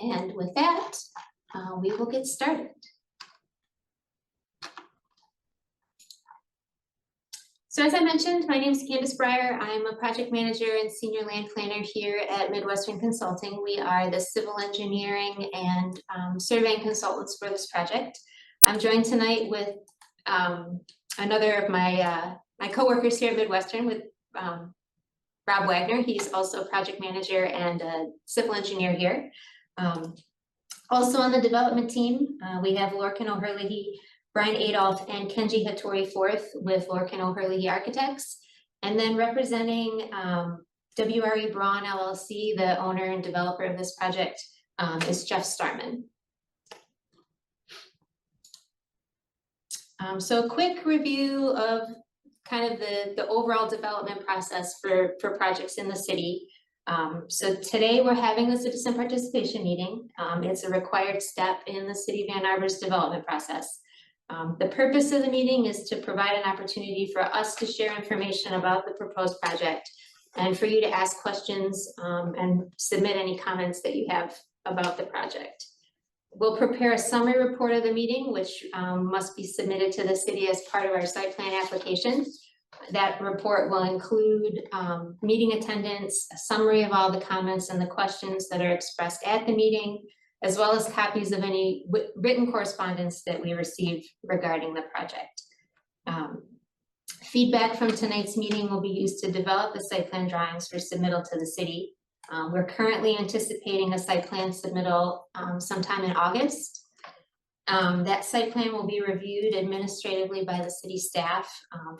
And with that, we will get started. So as I mentioned, my name is Candace Breyer. I'm a project manager and senior land planner here at Midwestern Consulting. We are the civil engineering and surveying consultants for this project. I'm joined tonight with another of my coworkers here at Midwestern, with Rob Wagner. He's also a project manager and a civil engineer here. Also on the development team, we have Lorcan O'Herlihy, Brian Adolph, and Kenji Hattori IV with Lorcan O'Herlihy Architects. And then representing WRE Braun LLC, the owner and developer of this project, is Jeff Starman. So a quick review of kind of the overall development process for projects in the city. So today we're having a citizen participation meeting. It's a required step in the City of Ann Arbor's development process. The purpose of the meeting is to provide an opportunity for us to share information about the proposed project and for you to ask questions and submit any comments that you have about the project. We'll prepare a summary report of the meeting, which must be submitted to the city as part of our site plan application. That report will include meeting attendance, a summary of all the comments and the questions that are expressed at the meeting, as well as copies of any written correspondence that we receive regarding the project. Feedback from tonight's meeting will be used to develop the site plan drawings for submittal to the city. We're currently anticipating a site plan submittal sometime in August. That site plan will be reviewed administratively by the city staff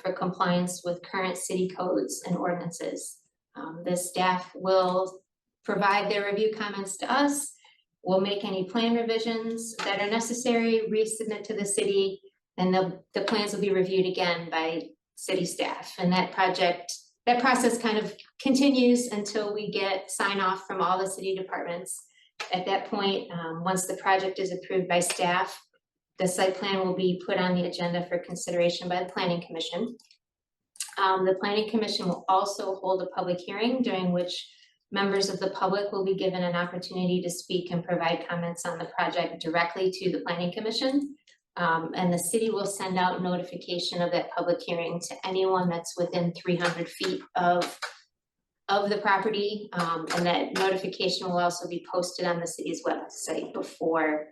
for compliance with current city codes and ordinances. The staff will provide their review comments to us. We'll make any plan revisions that are necessary, resubmit to the city, and the plans will be reviewed again by city staff. And that process kind of continues until we get sign off from all the city departments. At that point, once the project is approved by staff, the site plan will be put on the agenda for consideration by the Planning Commission. The Planning Commission will also hold a public hearing during which members of the public will be given an opportunity to speak and provide comments on the project directly to the Planning Commission. And the city will send out notification of that public hearing to anyone that's within 300 feet of the property. And that notification will also be posted on the city's website before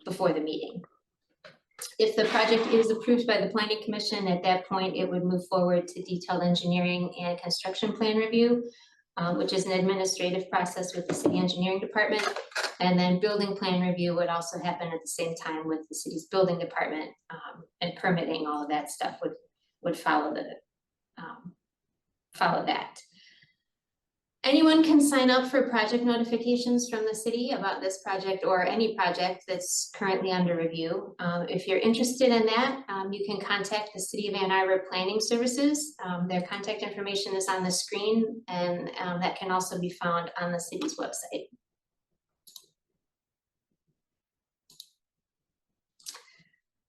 the meeting. If the project is approved by the Planning Commission, at that point, it would move forward to detailed engineering and construction plan review, which is an administrative process with the city engineering department. And then building plan review would also happen at the same time with the city's building department, and permitting, all of that stuff would follow that. Anyone can sign up for project notifications from the city about this project or any project that's currently under review. If you're interested in that, you can contact the City of Ann Arbor Planning Services. Their contact information is on the screen, and that can also be found on the city's website.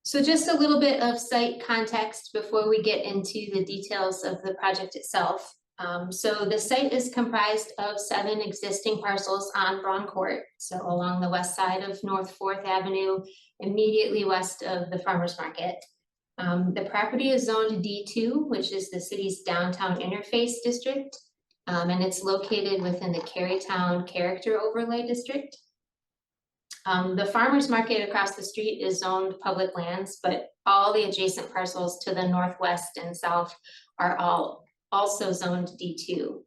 So just a little bit of site context before we get into the details of the project itself. So the site is comprised of 7 existing parcels on Braun Court, so along the west side of North 4th Avenue, immediately west of the Farmers Market. The property is zoned D2, which is the city's downtown interface district, and it's located within the Carytown Character Overlay District. The Farmers Market across the street is zoned public lands, but all the adjacent parcels to the northwest and south are all also zoned D2.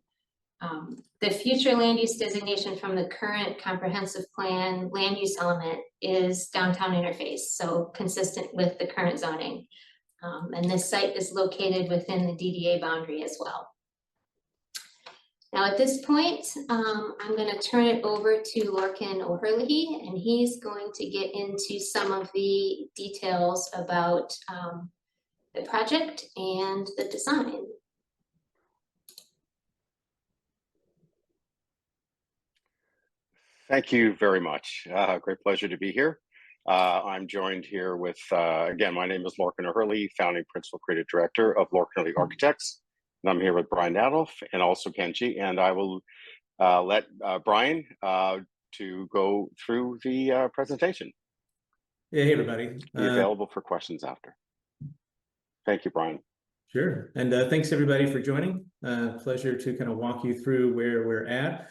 The future land use designation from the current comprehensive plan land use element is downtown interface, so consistent with the current zoning. And this site is located within the DDA boundary as well. Now at this point, I'm going to turn it over to Lorcan O'Herlihy, and he's going to get into some of the details about the project and the design. Thank you very much. Great pleasure to be here. I'm joined here with, again, my name is Lorcan O'Herlihy, founding principal creative director of Lorcan O'Herlihy Architects. And I'm here with Brian Adolph and also Kenji, and I will let Brian to go through the presentation. Yeah, hey everybody. Be available for questions after. Thank you, Brian. Sure, and thanks everybody for joining. Pleasure to kind of walk you through where we're at.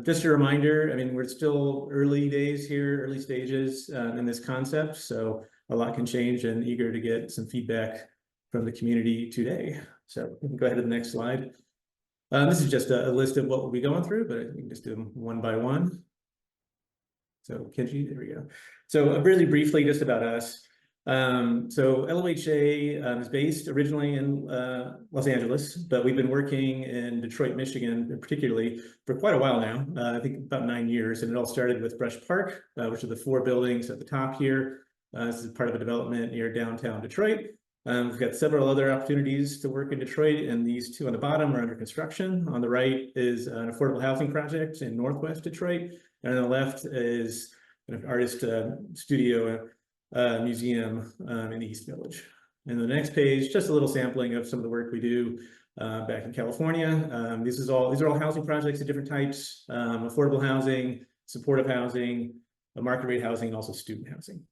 Just a reminder, I mean, we're still early days here, early stages in this concept, so a lot can change, and eager to get some feedback from the community today. So we can go ahead to the next slide. This is just a list of what we'll be going through, but we can just do them one by one. So Kenji, there we go. So really briefly, just about us. So LOHA is based originally in Los Angeles, but we've been working in Detroit, Michigan, particularly for quite a while now. I think about 9 years, and it all started with Brush Park, which are the 4 buildings at the top here. This is part of a development near downtown Detroit. We've got several other opportunities to work in Detroit, and these 2 on the bottom are under construction. On the right is an affordable housing project in Northwest Detroit, and on the left is an artist studio museum in the East Village. And the next page, just a little sampling of some of the work we do back in California. These are all housing projects of different types: affordable housing, supportive housing, market rate housing, and also student housing.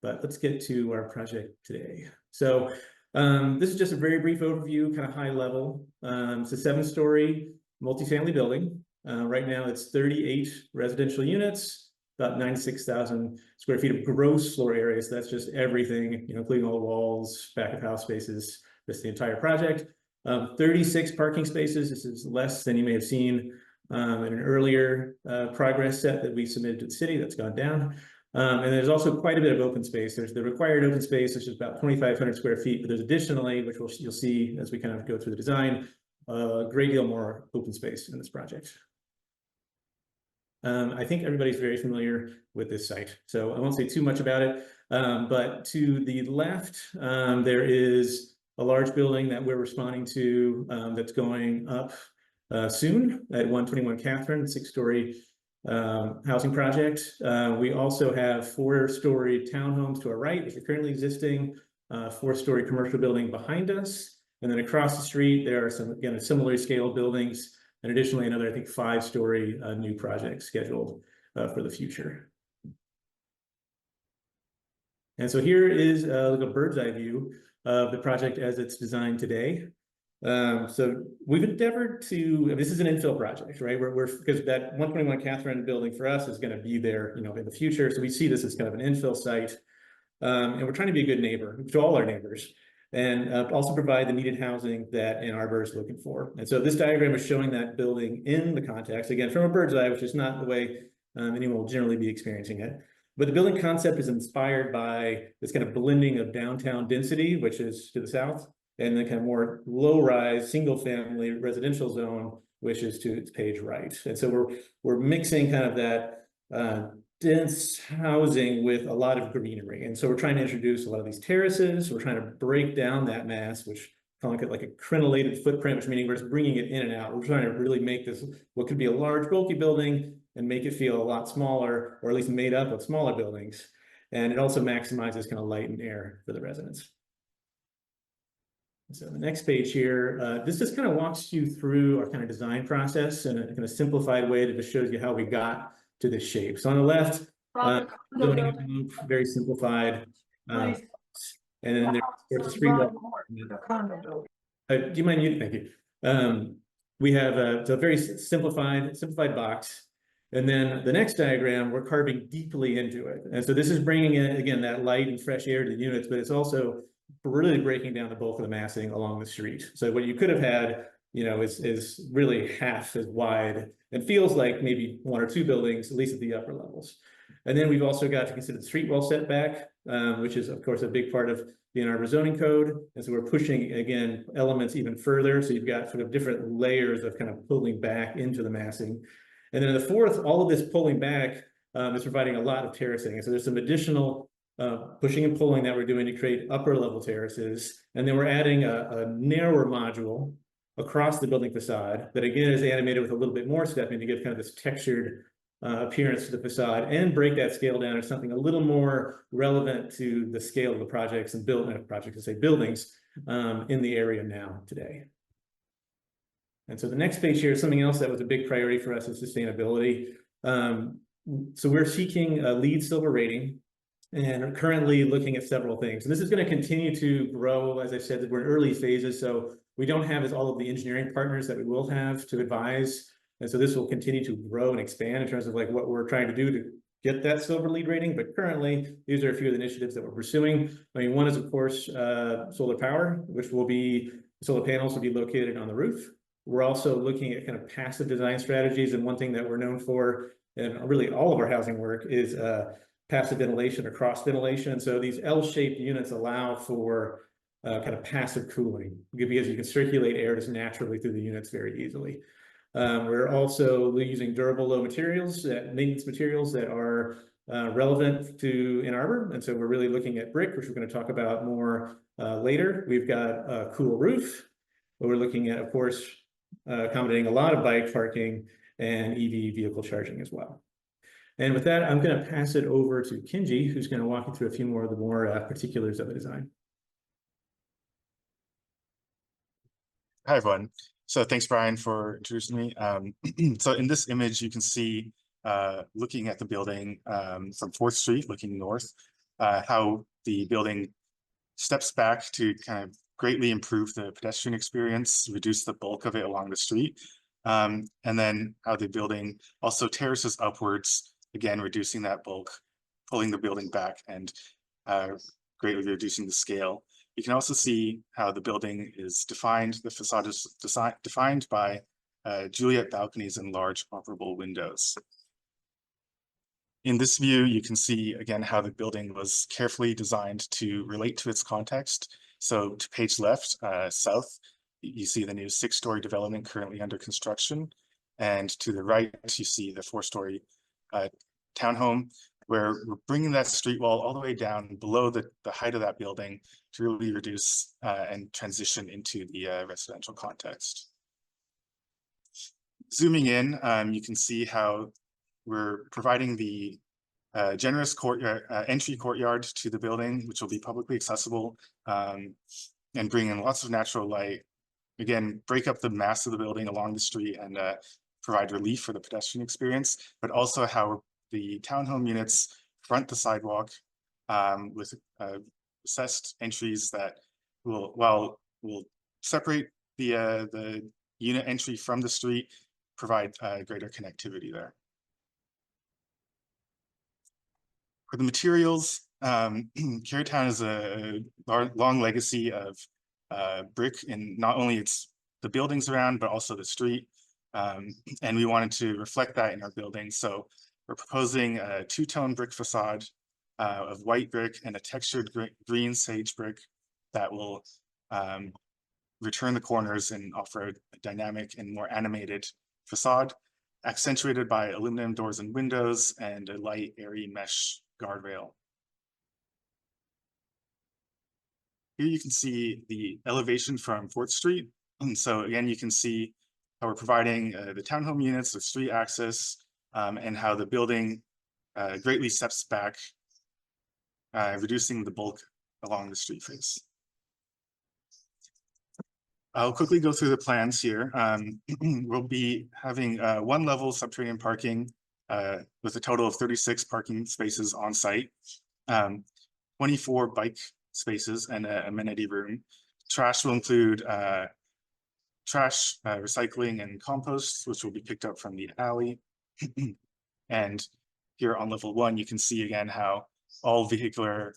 But let's get to our project today. So this is just a very brief overview, kind of high level. It's a 7-story multifamily building. Right now it's 38 residential units, about 96,000 square feet of gross floor area. So that's just everything, including all the walls, back of house spaces, just the entire project. 36 parking spaces. This is less than you may have seen in an earlier progress set that we submitted to the city. That's gone down. And there's also quite a bit of open space. There's the required open space, which is about 2,500 square feet, but there's additionally, which you'll see as we kind of go through the design, a great deal more open space in this project. I think everybody's very familiar with this site, so I won't say too much about it. But to the left, there is a large building that we're responding to that's going up soon at 121 Catherine, 6-story housing project. We also have 4-story townhomes to our right, which are currently existing, 4-story commercial building behind us. And then across the street, there are some, again, similarly scaled buildings, and additionally another, I think, 5-story new project scheduled for the future. And so here is like a bird's eye view of the project as it's designed today. So we've endeavored to, this is an infill project, right? Because that 121 Catherine building for us is going to be there, in the future. So we see this as kind of an infill site. And we're trying to be a good neighbor to all our neighbors, and also provide the needed housing that Ann Arbor is looking for. And so this diagram is showing that building in the context, again, from a bird's eye, which is not the way anyone will generally be experiencing it. But the building concept is inspired by this kind of blending of downtown density, which is to the south, and then kind of more low-rise, single-family residential zone, which is to its page right. And so we're mixing kind of that dense housing with a lot of greenery. And so we're trying to introduce a lot of these terraces. We're trying to break down that mass, which calling it like a crenellated footprint, which meaning we're just bringing it in and out. We're trying to really make this what could be a large, bulky building and make it feel a lot smaller, or at least made up of smaller buildings. And it also maximizes kind of light and air for the residents. So the next page here, this just kind of walks you through our kind of design process in a kind of simplified way that just shows you how we got to this shape. So on the left, very simplified, and then there's a street level. Do you mind muting? Thank you. We have a very simplified box, and then the next diagram we're carving deeply into it. And so this is bringing in again that light and fresh air to the units, but it's also really breaking down the bulk of the massing along the street. So what you could have had, is really half as wide and feels like maybe 1 or 2 buildings, at least at the upper levels. And then we've also got to consider the street wall setback, which is of course a big part of the Ann Arbor zoning code. And so we're pushing, again, elements even further. So you've got sort of different layers of kind of pulling back into the massing. And then the fourth, all of this pulling back is providing a lot of terracing. And so there's some additional pushing and pulling that we're doing to create upper level terraces. And then we're adding a narrower module across the building facade that again is animated with a little bit more stepping to give kind of this textured appearance to the facade and break that scale down to something a little more relevant to the scale of the projects and buildings in the area now today. And so the next page here is something else that was a big priority for us is sustainability. So we're seeking a LEED Silver rating and are currently looking at several things. And this is going to continue to grow. As I said, we're in early phases, so we don't have all of the engineering partners that we will have to advise. And so this will continue to grow and expand in terms of like what we're trying to do to get that silver LEED rating. But currently, these are a few of the initiatives that we're pursuing. I mean, one is, of course, solar power, which will be, solar panels will be located on the roof. We're also looking at kind of passive design strategies. And one thing that we're known for, and really all of our housing work, is passive ventilation or cross ventilation. So these L-shaped units allow for kind of passive cooling because you can circulate air just naturally through the units very easily. We're also using durable low materials, maintenance materials that are relevant to Ann Arbor. And so we're really looking at brick, which we're going to talk about more later. We've got a cool roof. But we're looking at, of course, accommodating a lot of bike parking and EV vehicle charging as well. And with that, I'm going to pass it over to Kenji, who's going to walk you through a few more of the particulars of the design. Hi, everyone. So thanks, Brian, for introducing me. So in this image, you can see, looking at the building from 4th Street, looking north, how the building steps back to kind of greatly improve the pedestrian experience, reduce the bulk of it along the street, and then how the building also terraces upwards, again, reducing that bulk, pulling the building back and greatly reducing the scale. You can also see how the building is defined. The facade is defined by Juliet balconies and large operable windows. In this view, you can see again how the building was carefully designed to relate to its context. So to page left, south, you see the new 6-story development currently under construction. And to the right, you see the 4-story townhome, where we're bringing that street wall all the way down below the height of that building to really reduce and transition into the residential context. Zooming in, you can see how we're providing the generous courtyard, entry courtyard to the building, which will be publicly accessible and bring in lots of natural light. Again, break up the mass of the building along the street and provide relief for the pedestrian experience, but also how the townhome units front the sidewalk with recessed entries that will separate the unit entry from the street, provide greater connectivity there. For the materials, Carytown has a long legacy of brick in not only the buildings around, but also the street. And we wanted to reflect that in our building. So we're proposing a 2-tone brick facade of white brick and a textured green sage brick that will return the corners and offer a dynamic and more animated facade, accentuated by aluminum doors and windows and a light, airy mesh guardrail. Here you can see the elevation from 4th Street. And so again, you can see how we're providing the townhome units with street access and how the building greatly steps back, reducing the bulk along the street face. I'll quickly go through the plans here. We'll be having 1-level subterranean parking with a total of 36 parking spaces on site, 24 bike spaces and an amenity room. Trash will include trash, recycling and compost, which will be picked up from the alley. And here on level 1, you can see again how all vehicular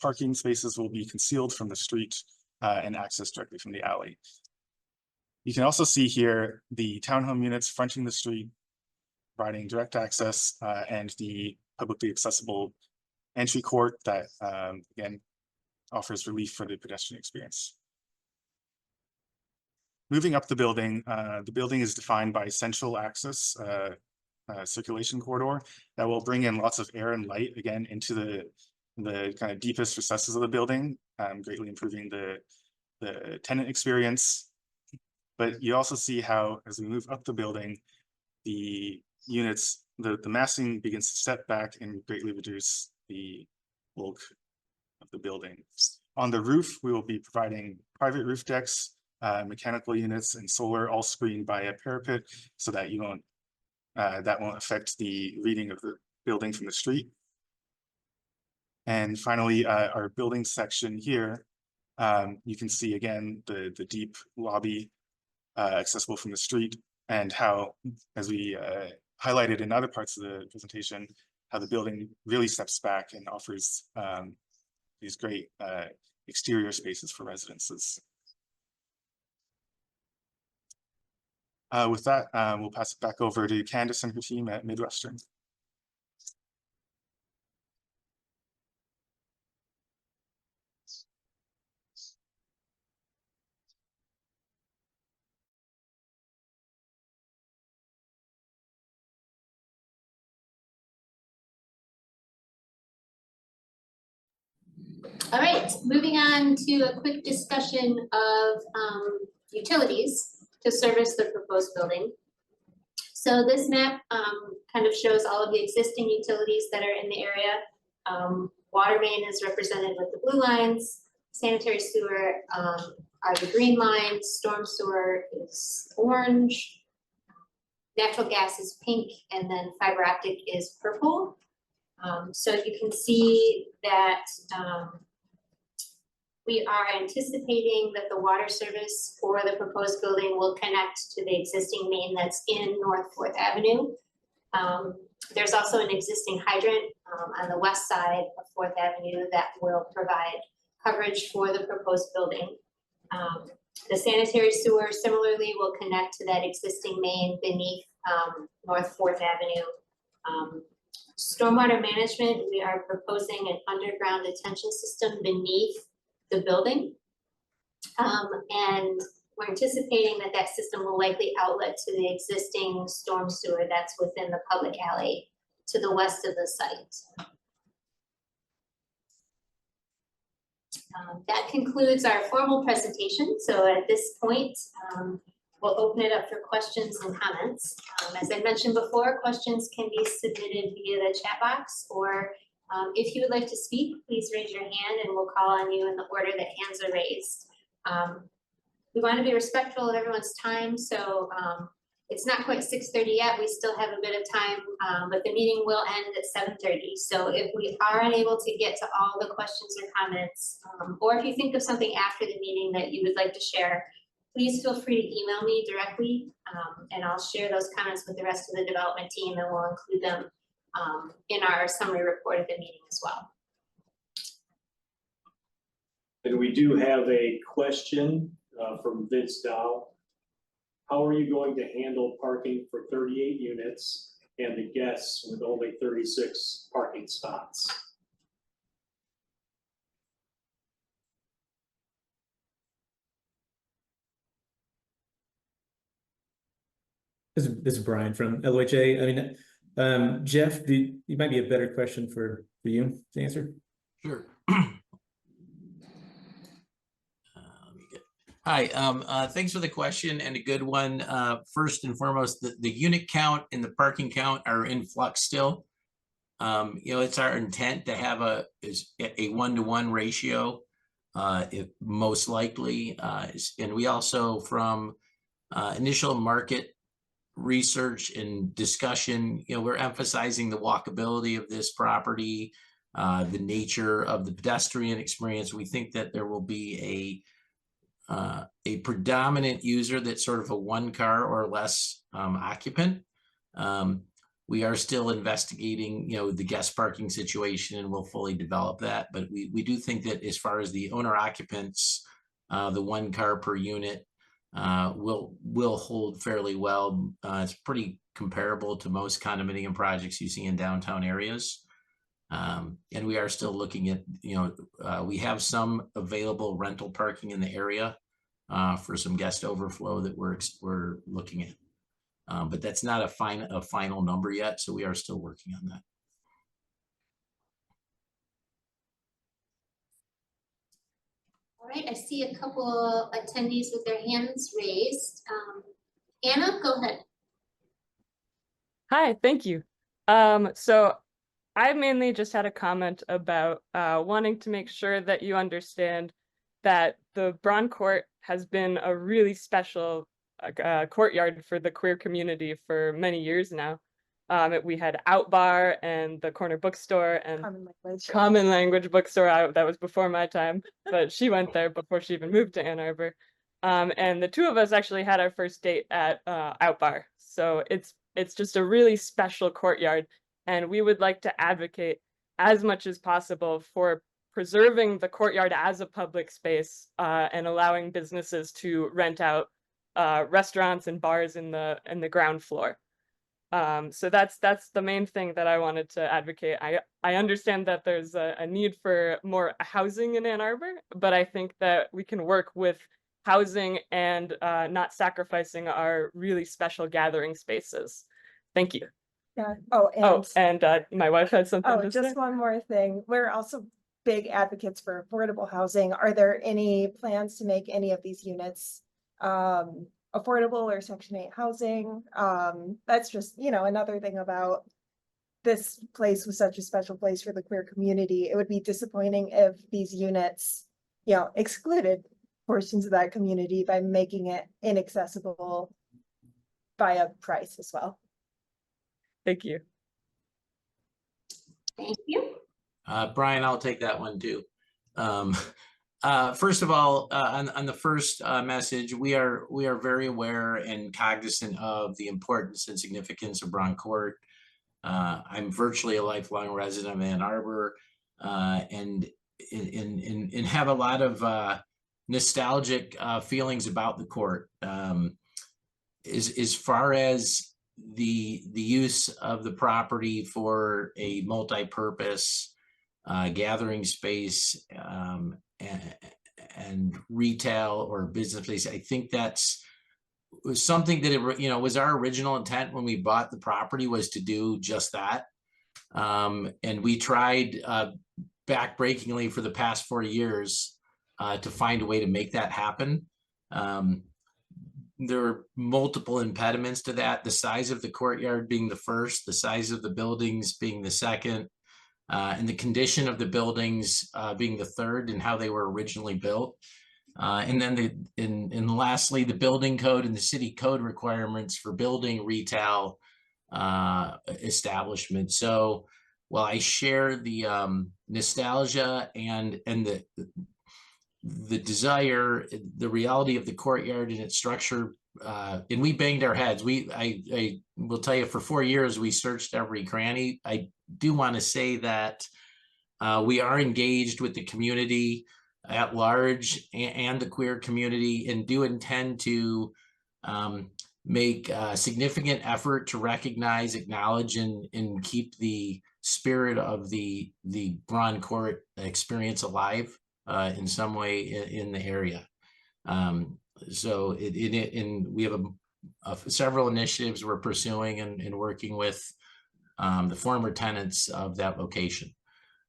parking spaces will be concealed from the street and accessed directly from the alley. You can also see here the townhome units fronting the street, providing direct access and the publicly accessible entry court that, again, offers relief for the pedestrian experience. Moving up the building is defined by central access circulation corridor that will bring in lots of air and light, again, into the kind of deepest recesses of the building, greatly improving the tenant experience. But you also see how, as we move up the building, the units, the massing begins to step back and greatly reduce the bulk of the building. On the roof, we will be providing private roof decks, mechanical units, and solar, all screened by a parapet so that you won't That won't affect the reading of the building from the street. And finally, our building section here, you can see again the deep lobby accessible from the street, and how, as we highlighted in other parts of the presentation, how the building really steps back and offers these great exterior spaces for residences. With that, we'll pass it back over to Candace and her team at Midwestern. All right, moving on to a quick discussion of utilities to service the proposed building. So this map kind of shows all of the existing utilities that are in the area. Water main is represented with the blue lines, sanitary sewer are the green lines, storm sewer is orange, natural gas is pink, and then fiber optic is purple. So you can see that we are anticipating that the water service for the proposed building will connect to the existing main that's in North 4th Avenue. There's also an existing hydrant on the west side of 4th Avenue that will provide coverage for the proposed building. The sanitary sewer similarly will connect to that existing main beneath North 4th Avenue. Stormwater management, we are proposing an underground detention system beneath the building. And we're anticipating that that system will likely outlet to the existing storm sewer that's within the public alley to the west of the site. That concludes our formal presentation. So at this point, we'll open it up for questions and comments. As I mentioned before, questions can be submitted via the chat box, or if you would like to speak, please raise your hand and we'll call on you in the order that hands are raised. We want to be respectful of everyone's time, so it's not quite 6:30 yet. We still have a bit of time, but the meeting will end at 7:30. So if we are unable to get to all the questions or comments, or if you think of something after the meeting that you would like to share, please feel free to email me directly, and I'll share those comments with the rest of the development team, and we'll include them in our summary report of the meeting as well. And we do have a question from Vince Dow. How are you going to handle parking for 38 units and the guests with only 36 parking spots? This is Brian from LOHA. I mean, Jeff, you might be a better question for you to answer. Sure. Hi, thanks for the question, and a good one. First and foremost, the unit count and the parking count are in flux still. It's our intent to have a 1-to-1 ratio, most likely. And we also, from initial market research and discussion, we're emphasizing the walkability of this property, the nature of the pedestrian experience. We think that there will be a predominant user that's sort of a one car or less occupant. We are still investigating, the guest parking situation, and we'll fully develop that. But we do think that as far as the owner occupants, the one car per unit will hold fairly well. It's pretty comparable to most condominium projects you see in downtown areas. And we are still looking at, we have some available rental parking in the area for some guest overflow that we're looking at. But that's not a final number yet, so we are still working on that. All right, I see a couple attendees with their hands raised. Anna, go ahead. Hi, thank you. So I mainly just had a comment about wanting to make sure that you understand that the Braun Court has been a really special courtyard for the queer community for many years now. We had Out Bar and the corner bookstore and Common language. Common Language bookstore. That was before my time, but she went there before she even moved to Ann Arbor. And the two of us actually had our first date at Out Bar. So it's just a really special courtyard, and we would like to advocate as much as possible for preserving the courtyard as a public space and allowing businesses to rent out restaurants and bars in the ground floor. So that's the main thing that I wanted to advocate. I understand that there's a need for more housing in Ann Arbor, but I think that we can work with housing and not sacrificing our really special gathering spaces. Thank you. Yeah. And my wife had something to say. Just one more thing. We're also big advocates for affordable housing. Are there any plans to make any of these units affordable or Section 8 housing? That's just, another thing about this place was such a special place for the queer community. It would be disappointing if these units, excluded portions of that community by making it inaccessible by a price as well. Thank you. Thank you. Brian, I'll take that one too. First of all, on the first message, we are very aware and cognizant of the importance and significance of Braun Court. I'm virtually a lifelong resident of Ann Arbor, and have a lot of nostalgic feelings about the court. As far as the use of the property for a multi-purpose gathering space and retail or business place, I think was something that was our original intent when we bought the property, was to do just that. And we tried backbreakingly for the past 4 years to find a way to make that happen. There are multiple impediments to that, the size of the courtyard being the first, the size of the buildings being the second, and the condition of the buildings being the third, and how they were originally built. And then and lastly, the building code and the city code requirements for building retail establishments. So while I share the nostalgia and the desire, the reality of the courtyard and its structure, and we banged our heads. I will tell you, for 4 years, we searched every cranny. I do want to say that we are engaged with the community at large and the queer community, and do intend to make a significant effort to recognize, acknowledge, and keep the spirit of the Braun Court experience alive in some way in the area. So we have several initiatives we're pursuing and working with the former tenants of that location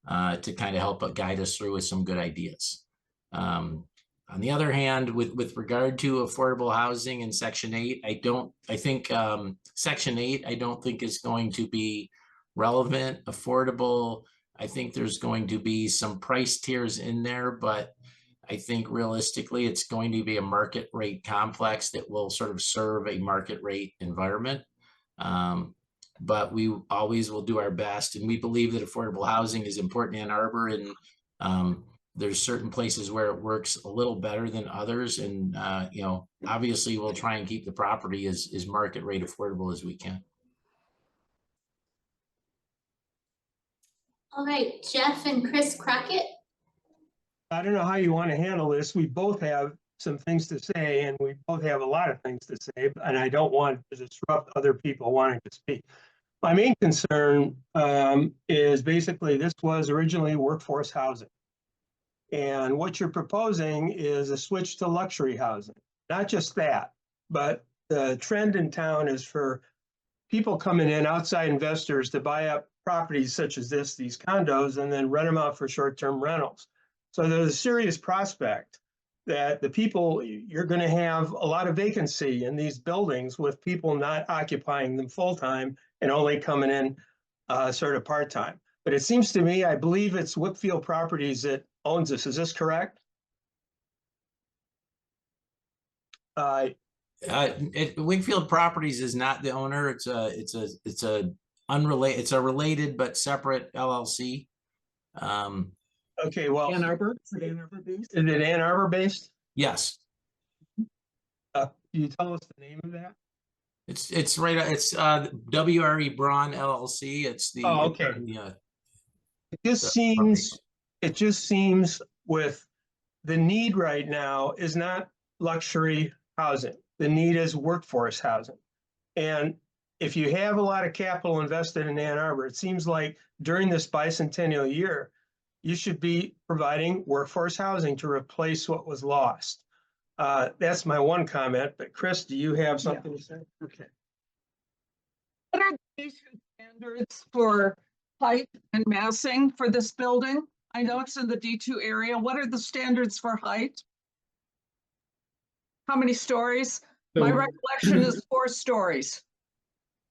to kind of help guide us through with some good ideas. On the other hand, with regard to affordable housing in Section 8, I think Section 8, I don't think is going to be relevant. Affordable, I think there's going to be some price tiers in there, but I think realistically, it's going to be a market rate complex that will sort of serve a market rate environment. But we always will do our best, and we believe that affordable housing is important in Ann Arbor, and there's certain places where it works a little better than others. And obviously we'll try and keep the property as market rate affordable as we can. All right, Jeff and Chris Crockett. I don't know how you want to handle this. We both have some things to say, and we both have a lot of things to say, and I don't want to disrupt other people wanting to speak. My main concern is basically this was originally workforce housing. And what you're proposing is a switch to luxury housing. Not just that, but the trend in town is for people coming in, outside investors, to buy up properties such as these condos, and then rent them out for short-term rentals. So there's a serious prospect that the people, you're going to have a lot of vacancy in these buildings with people not occupying them full-time and only coming in sort of part-time. But it seems to me, I believe it's Wickford Properties that owns this. Is this correct? Wickford Properties is not the owner. It's a unrelated, it's a related but separate LLC. Okay, well. Ann Arbor, is it Ann Arbor based? Is it Ann Arbor based? Yes, Can you tell us the name of that? it's right, it's WRE Braun LLC. It's the. Oh, okay. Yeah. It just seems with the need right now is not luxury housing. The need is workforce housing. And if you have a lot of capital invested in Ann Arbor, it seems like during this bicentennial year, you should be providing workforce housing to replace what was lost. That's my one comment, but Chris, do you have something to say? Okay. What are the basic standards for height and massing for this building? I know it's in the D2 area. What are the standards for height? How many stories? My recollection is 4 stories.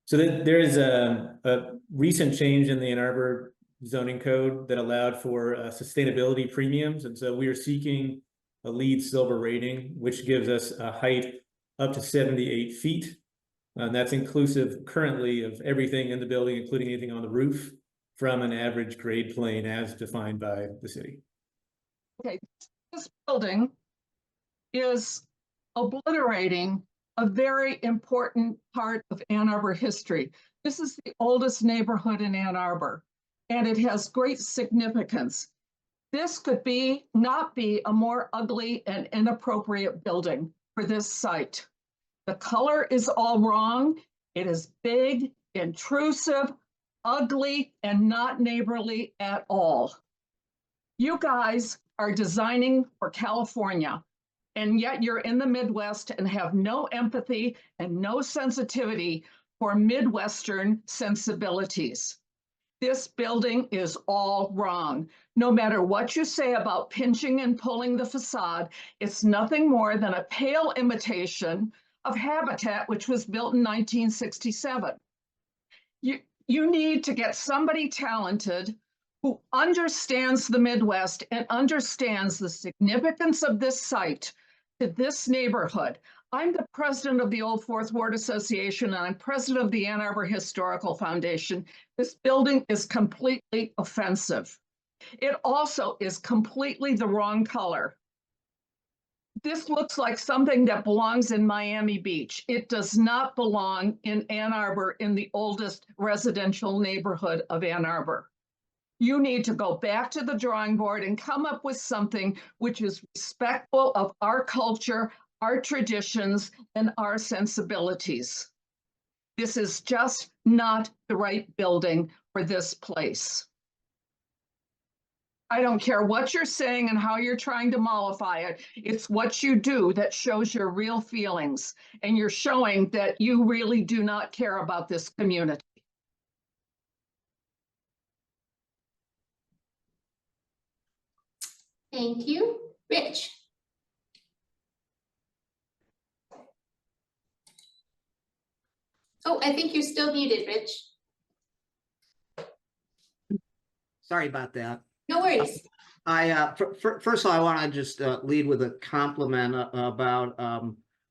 So there is a recent change in the Ann Arbor zoning code that allowed for sustainability premiums. And so we are seeking a LEED silver rating, which gives us a height up to 78 feet. And that's inclusive currently of everything in the building, including anything on the roof, from an average grade plane as defined by the city. Okay, this building is obliterating a very important part of Ann Arbor history. This is the oldest neighborhood in Ann Arbor, and it has great significance. This could not be a more ugly and inappropriate building for this site. The color is all wrong. It is big, intrusive, ugly, and not neighborly at all. You guys are designing for California, and yet you're in the Midwest and have no empathy and no sensitivity for Midwestern sensibilities. This building is all wrong. No matter what you say about pinching and pulling the facade, it's nothing more than a pale imitation of Habitat, which was built in 1967. You need to get somebody talented who understands the Midwest and understands the significance of this site to this neighborhood. I'm the president of the Old Fourth Ward Association, and I'm president of the Ann Arbor Historical Foundation. This building is completely offensive. It also is completely the wrong color. This looks like something that belongs in Miami Beach. It does not belong in Ann Arbor, in the oldest residential neighborhood of Ann Arbor. You need to go back to the drawing board and come up with something which is respectful of our culture, our traditions, and our sensibilities. This is just not the right building for this place. I don't care what you're saying and how you're trying to mollify it. It's what you do that shows your real feelings, and you're showing that you really do not care about this community. Thank you. Rich? Oh, I think you're still muted, Rich. Sorry about that. No worries. First of all, I want to just lead with a compliment about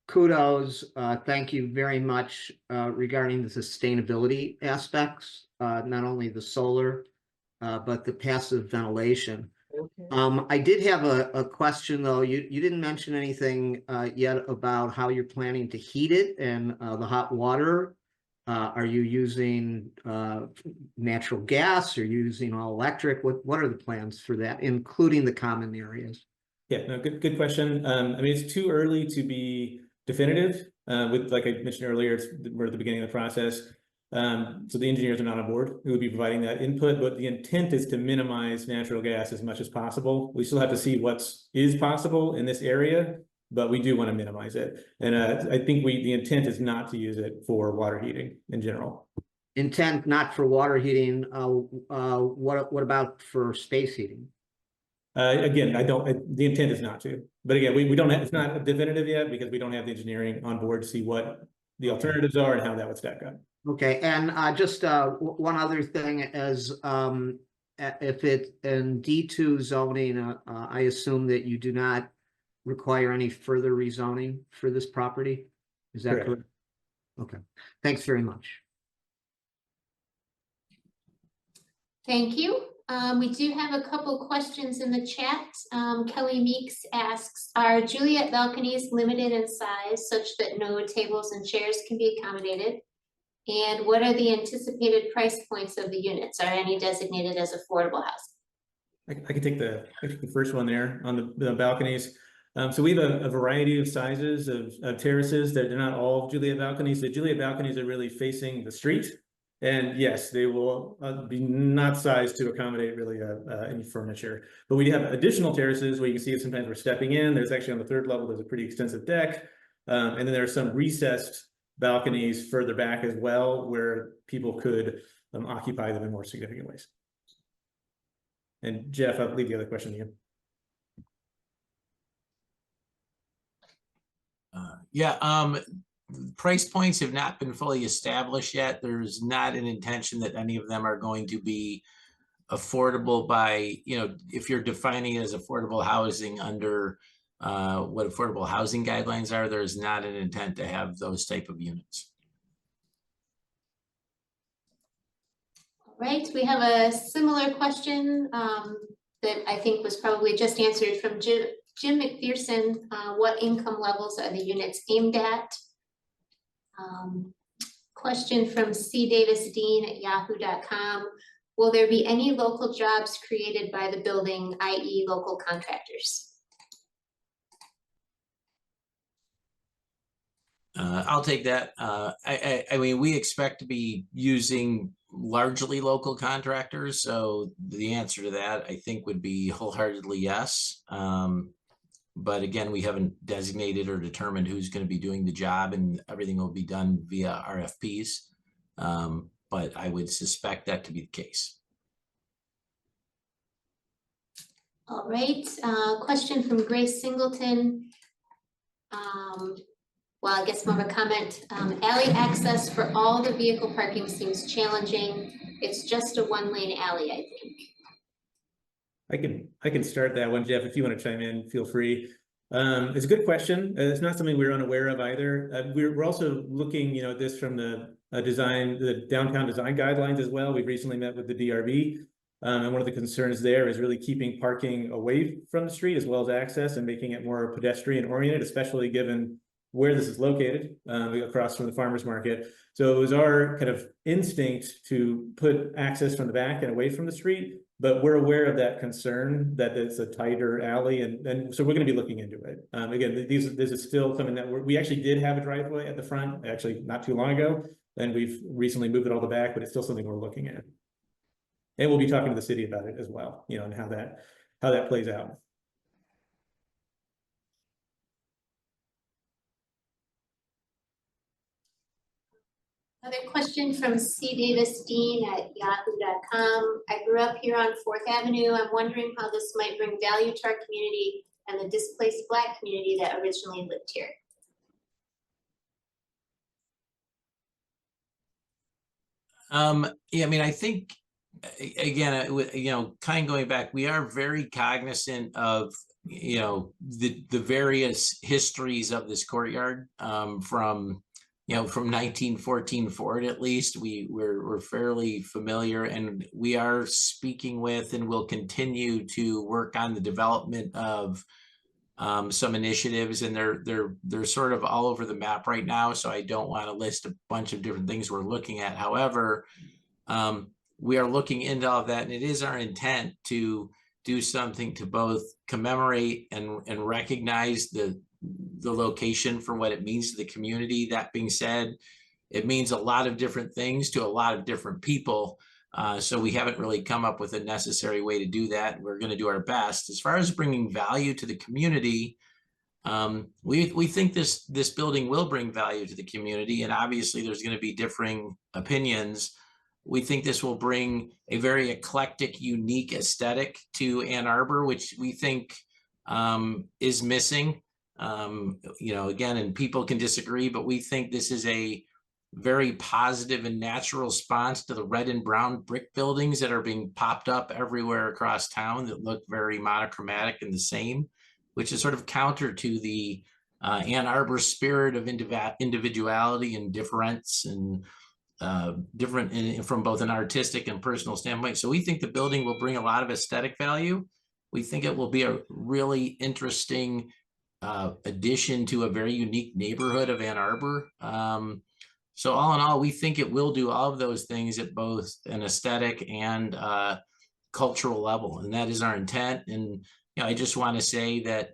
kudos. Thank you very much regarding the sustainability aspects, not only the solar, but the passive ventilation. Okay. I did have a question though. You didn't mention anything yet about how you're planning to heat it and the hot water. Are you using natural gas or using all electric? What are the plans for that, including the common areas? Yeah, no, good question. I mean, it's too early to be definitive. With, like I mentioned earlier, we're at the beginning of the process. So the engineers are not on board. We would be providing that input, but the intent is to minimize natural gas as much as possible. We still have to see what is possible in this area, but we do want to minimize it. And I think the intent is not to use it for water heating in general. Intent not for water heating. What about for space heating? Again, the intent is not to, but again, we don't have, it's not definitive yet because we don't have the engineering on board to see what the alternatives are and how that would stack up. Okay, and just one other thing is, if it's in D2 zoning, I assume that you do not require any further rezoning for this property. Is that correct? Okay, thanks very much. Thank you. We do have a couple questions in the chat. Kelly Meeks asks, are Juliet balconies limited in size such that no tables and chairs can be accommodated? And what are the anticipated price points of the units? Are any designated as affordable housing? I can take the first one there on the balconies. So we have a variety of sizes of terraces. They're not all Juliet balconies. The Juliet balconies are really facing the street. And yes, they will be not sized to accommodate really any furniture. But we have additional terraces where you can see sometimes we're stepping in. There's actually on the third level, there's a pretty extensive deck. And then there are some recessed balconies further back as well, where people could occupy them in more significant ways. And Jeff, I'll leave the other question to you. Price points have not been fully established yet. There's not an intention that any of them are going to be affordable by, if you're defining it as affordable housing under what affordable housing guidelines are, there's not an intent to have those type of units. All right, we have a similar question that I think was probably just answered from Jim McPherson. What income levels are the units aimed at? Question from C. Davis Dean at yahoo.com. Will there be any local jobs created by the building, i.e. local contractors? I'll take that. I mean, we expect to be using largely local contractors. So the answer to that, I think, would be wholeheartedly yes. But again, we haven't designated or determined who's going to be doing the job, and everything will be done via RFPs. But I would suspect that to be the case. All right, question from Grace Singleton. Well, I guess more of a comment. Alley access for all the vehicle parking seems challenging. It's just a one-lane alley, I think. I can start that one, Jeff. If you want to chime in, feel free. It's a good question. It's not something we're unaware of either. We're also looking, this from the downtown design guidelines as well. We've recently met with the DRB, and one of the concerns there is really keeping parking away from the street as well as access and making it more pedestrian oriented, especially given where this is located, across from the farmers market. So it was our kind of instinct to put access from the back and away from the street. But we're aware of that concern that it's a tighter alley, and so we're going to be looking into it. Again, this is still something that we actually did have a driveway at the front, actually not too long ago, and we've recently moved it all the back, but it's still something we're looking at. And we'll be talking to the city about it as well, and how that plays out. Another question from C. Davis Dean at yahoo.com. I grew up here on 4th Avenue. I'm wondering how this might bring value to our community and the displaced Black community that originally lived here. Yeah, I mean, I think, again, kind of going back, we are very cognizant of, the various histories of this courtyard, from 1914 forward, at least. We're fairly familiar, and we are speaking with and will continue to work on the development of some initiatives, and they're sort of all over the map right now. So I don't want to list a bunch of different things we're looking at. However, we are looking into all of that, and it is our intent to do something to both commemorate and recognize the location for what it means to the community. That being said, it means a lot of different things to a lot of different people. So we haven't really come up with a necessary way to do that. We're going to do our best. As far as bringing value to the community, we think this building will bring value to the community, and obviously there's going to be differing opinions. We think this will bring a very eclectic, unique aesthetic to Ann Arbor, which we think is missing. Again, and people can disagree, but we think this is a very positive and natural response to the red and brown brick buildings that are being popped up everywhere across town that look very monochromatic and the same, which is sort of counter to the Ann Arbor spirit of individuality and difference. And different from both an artistic and personal standpoint. So we think the building will bring a lot of aesthetic value. We think it will be a really interesting addition to a very unique neighborhood of Ann Arbor. So all in all, we think it will do all of those things at both an aesthetic and cultural level, and that is our intent. And I just want to say that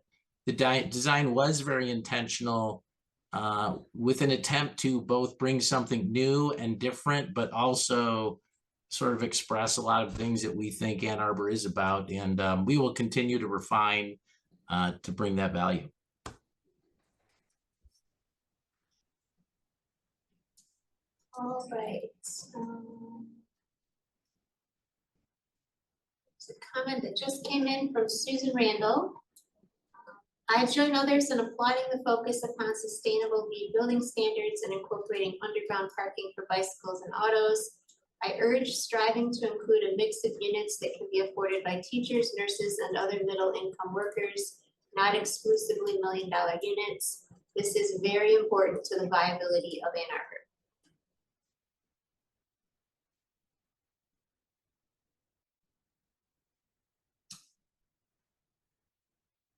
the design was very intentional, with an attempt to both bring something new and different, but also sort of express a lot of things that we think Ann Arbor is about. And we will continue to refine to bring that value. All right. There's a comment that just came in from Susan Randall. I join others in applauding the focus upon sustainable building standards and incorporating underground parking for bicycles and autos. I urge striving to include a mix of units that can be afforded by teachers, nurses, and other middle-income workers, not exclusively million-dollar units. This is very important to the viability of Ann Arbor.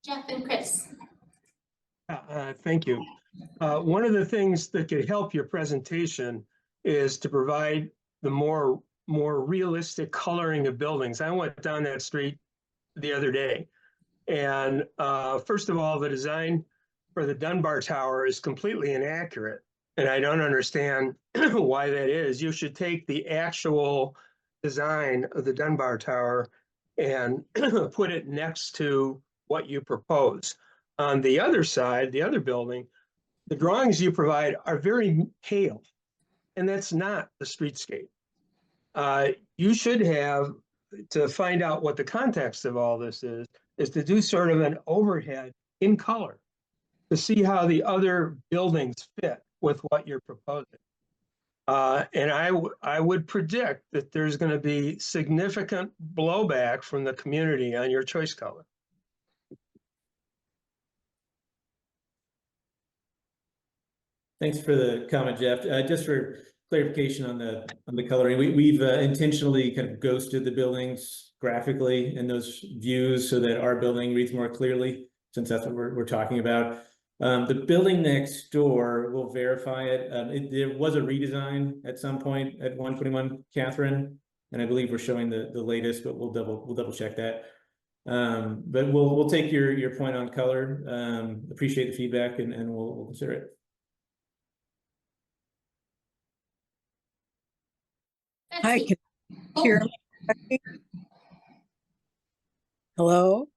Jeff and Chris. Thank you. One of the things that could help your presentation is to provide the more realistic coloring of buildings. I went down that street the other day, and first of all, the design for the Dunbar Tower is completely inaccurate, and I don't understand why that is. You should take the actual design of the Dunbar Tower and put it next to what you propose. On the other side, the other building, the drawings you provide are very pale, and that's not the streetscape. You should have, to find out what the context of all this is to do sort of an overhead in color to see how the other buildings fit with what you're proposing. And I would predict that there's going to be significant blowback from the community on your choice color. Thanks for the comment, Jeff. Just for clarification on the coloring, we've intentionally kind of ghosted the buildings graphically in those views so that our building reads more clearly, since that's what we're talking about. The building next door, we'll verify it. There was a redesign at some point at 121 Catherine, and I believe we're showing the latest, but we'll double check that. But we'll take your point on color. Appreciate the feedback, and we'll consider it. Hi, can you hear me? Hello?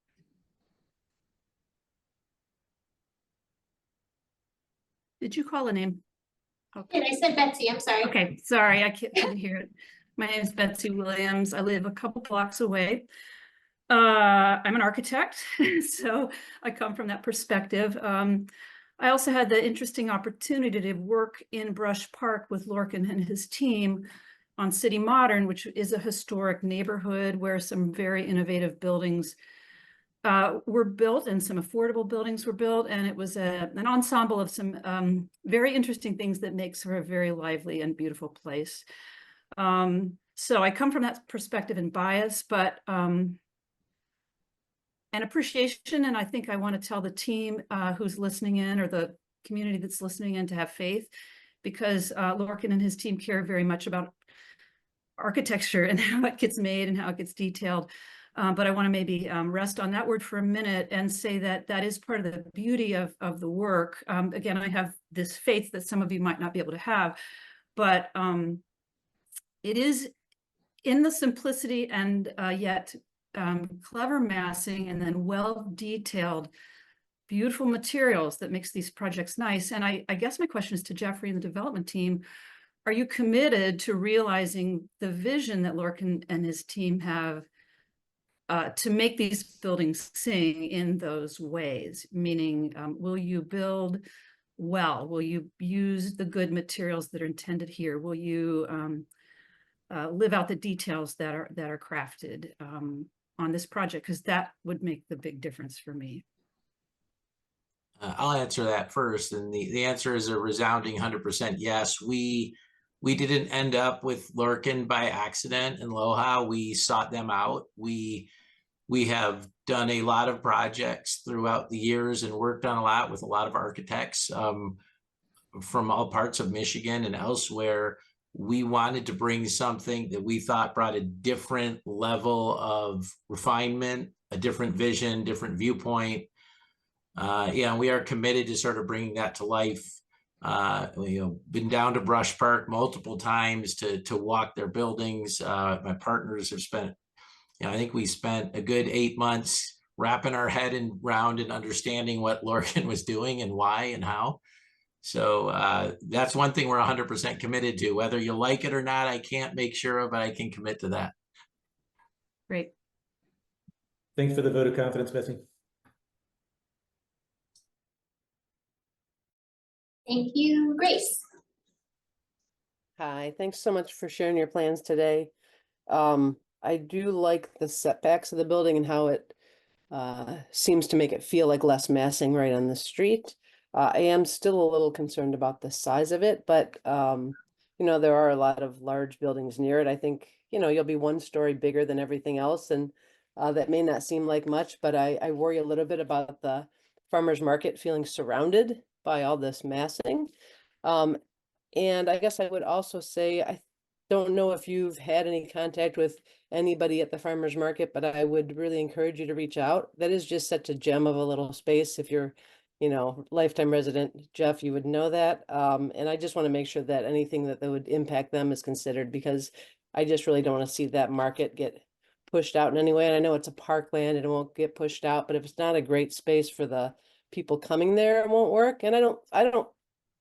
Did you call a name? Okay, I said Betsy, I'm sorry. Okay, sorry, I couldn't hear it. My name is Betsy Williams. I live a couple blocks away. I'm an architect, so I come from that perspective. I also had the interesting opportunity to work in Brush Park with Lorcan and his team on City Modern, which is a historic neighborhood where some very innovative buildings were built and some affordable buildings were built. And it was an ensemble of some very interesting things that makes for a very lively and beautiful place. So I come from that perspective and bias, but an appreciation. And I think I want to tell the team who's listening in, or the community that's listening in, to have faith, because Lorcan and his team care very much about architecture and how it gets made and how it gets detailed. But I want to maybe rest on that word for a minute and say that that is part of the beauty of the work. Again, I have this faith that some of you might not be able to have, but it is in the simplicity and yet clever massing and then well-detailed, beautiful materials that makes these projects nice. And I guess my question is to Jeffrey and the development team. Are you committed to realizing the vision that Lorcan and his team have to make these buildings sing in those ways? Meaning, will you build well? Will you use the good materials that are intended here? Will you live out the details that are crafted on this project? Because that would make the big difference for me. I'll answer that first, and the answer is a resounding 100% yes. We We didn't end up with Lorcan by accident and LOHA. We sought them out. We have done a lot of projects throughout the years and worked on a lot with a lot of architects from all parts of Michigan and elsewhere. We wanted to bring something that we thought brought a different level of refinement, a different vision, different viewpoint. Yeah, we are committed to sort of bringing that to life. Been down to Brush Park multiple times to walk their buildings. My partners have spent, I think we spent a good 8 months wrapping our head around and understanding what Lorcan was doing and why and how. So that's one thing we're 100% committed to. Whether you like it or not, I can't make sure of, but I can commit to that. Great. Thanks for the vote of confidence, Betsy. Thank you, Grace. Hi, thanks so much for sharing your plans today. I do like the setbacks of the building and how it seems to make it feel like less massing right on the street. I am still a little concerned about the size of it, but there are a lot of large buildings near it. I think, you'll be 1 story bigger than everything else, and that may not seem like much, but I worry a little bit about the farmers market feeling surrounded by all this massing. And I guess I would also say, I don't know if you've had any contact with anybody at the farmers market, but I would really encourage you to reach out. That is just such a gem of a little space. If you're, lifetime resident, Jeff, you would know that. And I just want to make sure that anything that would impact them is considered, because I just really don't want to see that market get pushed out in any way. And I know it's a parkland and it won't get pushed out, but if it's not a great space for the people coming there, it won't work. And I don't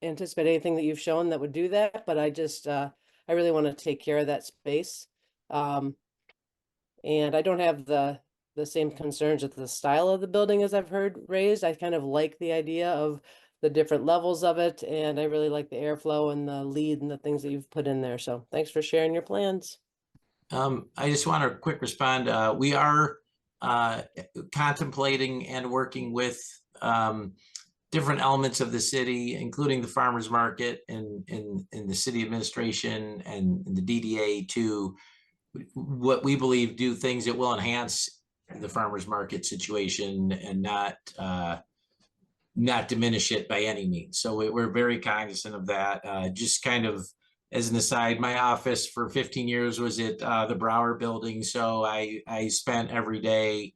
anticipate anything that you've shown that would do that, but I just I really want to take care of that space. And I don't have the same concerns with the style of the building as I've heard raised. I kind of like the idea of the different levels of it, and I really like the airflow and the lead and the things that you've put in there. So thanks for sharing your plans. I just want to quick respond. We are contemplating and working with different elements of the city, including the farmers market and the city administration and the DDA, to what we believe do things that will enhance the farmers market situation and not diminish it by any means. So we're very cognizant of that. Just kind of as an aside, my office for 15 years was at the Brower building. So I spent every day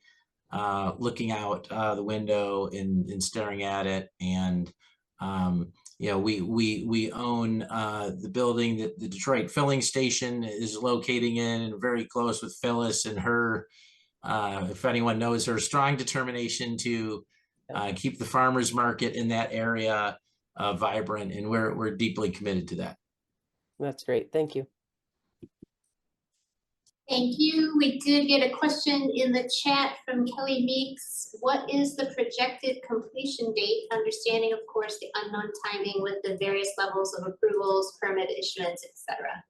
looking out the window and staring at it. And we own the building that the Detroit filling station is locating in, and very close with Phyllis and her, if anyone knows her strong determination to keep the farmers market in that area vibrant, and we're deeply committed to that. That's great. Thank you. Thank you. We did get a question in the chat from Kelly Meeks. What is the projected completion date? Understanding, of course, the unknown timing with the various levels of approvals, permit issuance, etc.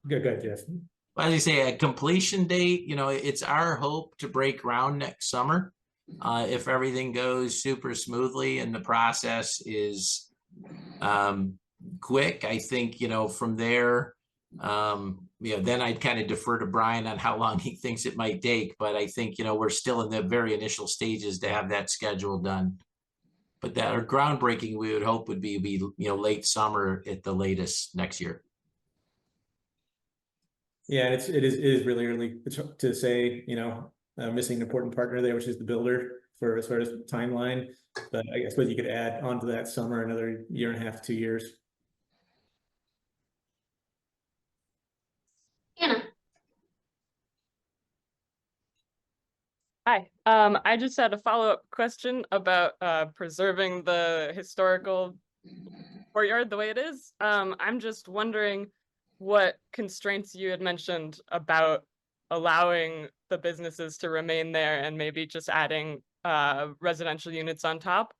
Go ahead, Jeff. As I say, a completion date, it's our hope to break ground next summer. If everything goes super smoothly and the process is quick, I think, from there, then I'd kind of defer to Brian on how long he thinks it might take. But I think, we're still in the very initial stages to have that schedule done. But that our groundbreaking, we would hope would be late summer at the latest next year. Yeah, it is really early to say, missing an important partner there, which is the builder, for as far as timeline. But I suppose you could add onto that summer another 1.5 to 2 years. Anna. Hi, I just had a follow-up question about preserving the historical courtyard the way it is. I'm just wondering what constraints you had mentioned about allowing the businesses to remain there and maybe just adding residential units on top.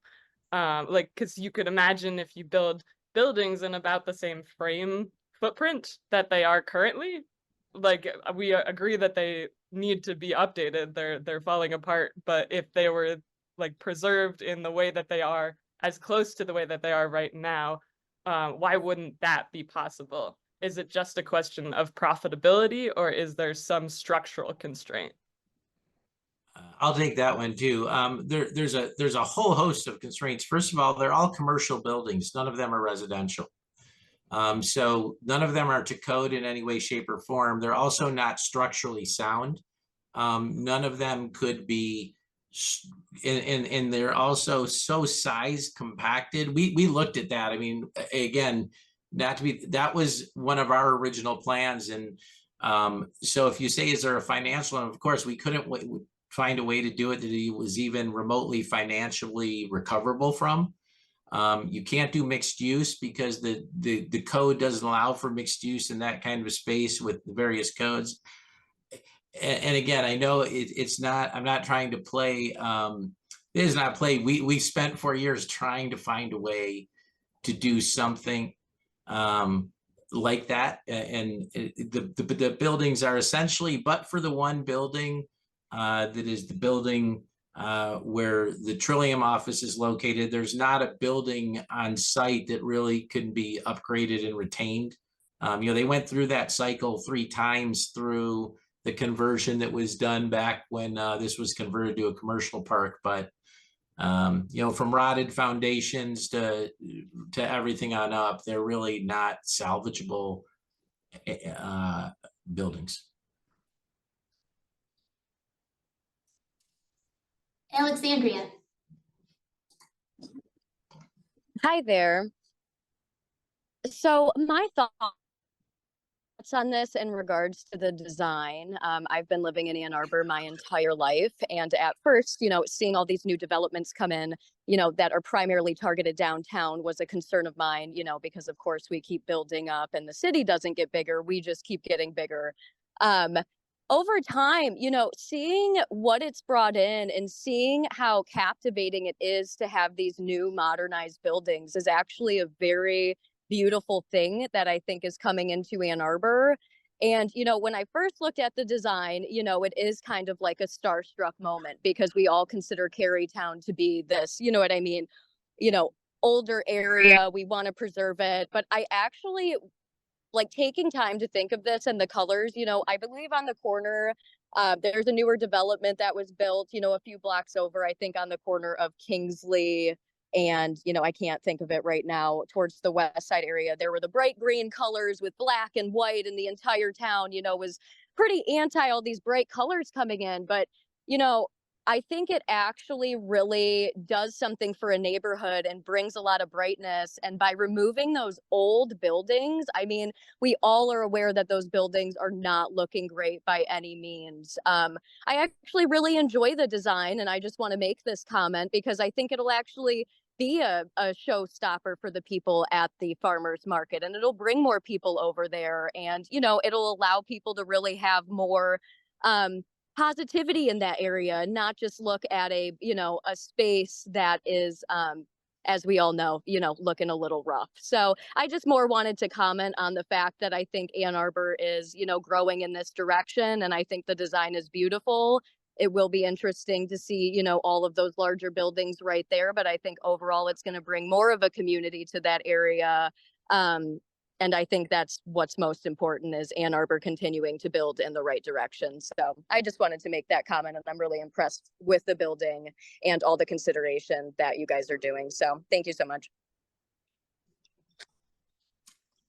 Because you could imagine if you build buildings in about the same frame footprint that they are currently, we agree that they need to be updated. They're falling apart. But if they were like preserved in the way that they are, as close to the way that they are right now, why wouldn't that be possible? Is it just a question of profitability, or is there some structural constraint? I'll take that one too. There's a whole host of constraints. First of all, they're all commercial buildings. None of them are residential. So none of them are to code in any way, shape, or form. They're also not structurally sound. None of them could be, and they're also so size compacted. We looked at that. I mean, again, that was one of our original plans. And so if you say, is there a financial, and of course we couldn't find a way to do it that it was even remotely financially recoverable from. You can't do mixed use because the code doesn't allow for mixed use in that kind of space with the various codes. And again, I know it's not, I'm not trying to play, it is not play. We spent 4 years trying to find a way to do something like that. And the buildings are essentially, but for the one building, that is the building where the Trillium office is located, there's not a building on site that really can be upgraded and retained. They went through that cycle 3 times through the conversion that was done back when this was converted to a commercial park. But from rotted foundations to everything on up, they're really not salvageable buildings. Alexandria. Hi there. So my thoughts on this in regards to the design. I've been living in Ann Arbor my entire life. And at first, seeing all these new developments come in, that are primarily targeted downtown was a concern of mine, because of course we keep building up and the city doesn't get bigger. We just keep getting bigger. Over time, seeing what it's brought in and seeing how captivating it is to have these new modernized buildings is actually a very beautiful thing that I think is coming into Ann Arbor. And, when I first looked at the design, it is kind of like a starstruck moment because we all consider Carytown to be this, you know what I mean? Older area, we want to preserve it. But I actually like taking time to think of this and the colors, I believe on the corner, there's a newer development that was built, a few blocks over, I think on the corner of Kingsley and, I can't think of it right now, towards the west side area. There were the bright green colors with black and white, and the entire town, was pretty anti all these bright colors coming in. But, I think it actually really does something for a neighborhood and brings a lot of brightness. And by removing those old buildings, I mean, we all are aware that those buildings are not looking great by any means. I actually really enjoy the design, and I just want to make this comment because I think it'll actually be a showstopper for the people at the farmers market, and it'll bring more people over there, and it'll allow people to really have more positivity in that area and not just look at a space that is as we all know looking a little rough. So I just more wanted to comment on the fact that I think Ann Arbor is growing in this direction, and I think the design is beautiful. It will be interesting to see all of those larger buildings right there, but I think overall it's going to bring more of a community to that area. And I think that's what's most important is Ann Arbor continuing to build in the right direction. So I just wanted to make that comment, and I'm really impressed with the building and all the consideration that you guys are doing. So thank you so much.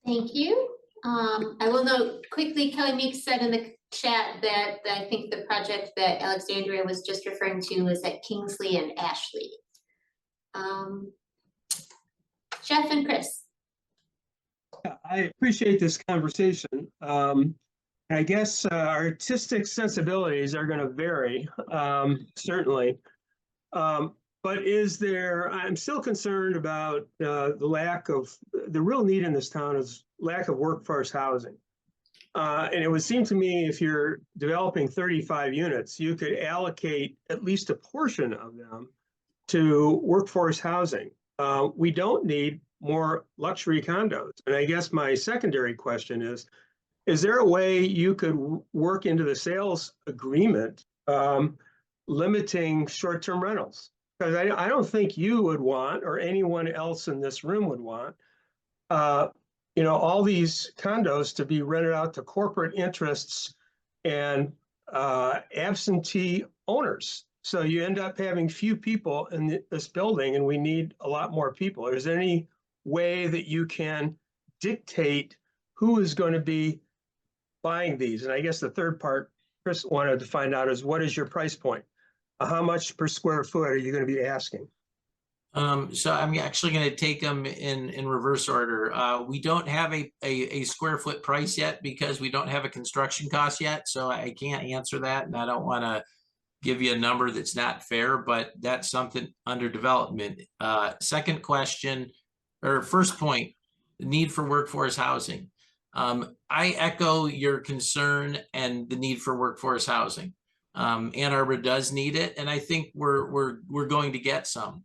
Thank you. I will note quickly, Kelly Meeks said in the chat that I think the project that Alexandria was just referring to was at Kingsley and Ashley. Jeff and Chris. I appreciate this conversation. I guess artistic sensibilities are going to vary, certainly. But I'm still concerned about the real need in this town is lack of workforce housing. And it would seem to me if you're developing 35 units, you could allocate at least a portion of them to workforce housing. We don't need more luxury condos. And I guess my secondary question is there a way you could work into the sales agreement limiting short-term rentals? because I don't think you would want, or anyone else in this room would want, all these condos to be rented out to corporate interests and absentee owners. So you end up having few people in this building, and we need a lot more people. Is there any way that you can dictate who is going to be buying these? And I guess the third part Chris wanted to find out is, what is your price point? How much per square foot are you going to be asking? So I'm actually going to take them in reverse order. We don't have a square foot price yet because we don't have a construction cost yet. So I can't answer that. And I don't want to give you a number that's not fair, but that's something under development. Second question, or first point, the need for workforce housing. I echo your concern and the need for workforce housing. Ann Arbor does need it, and I think we're going to get some.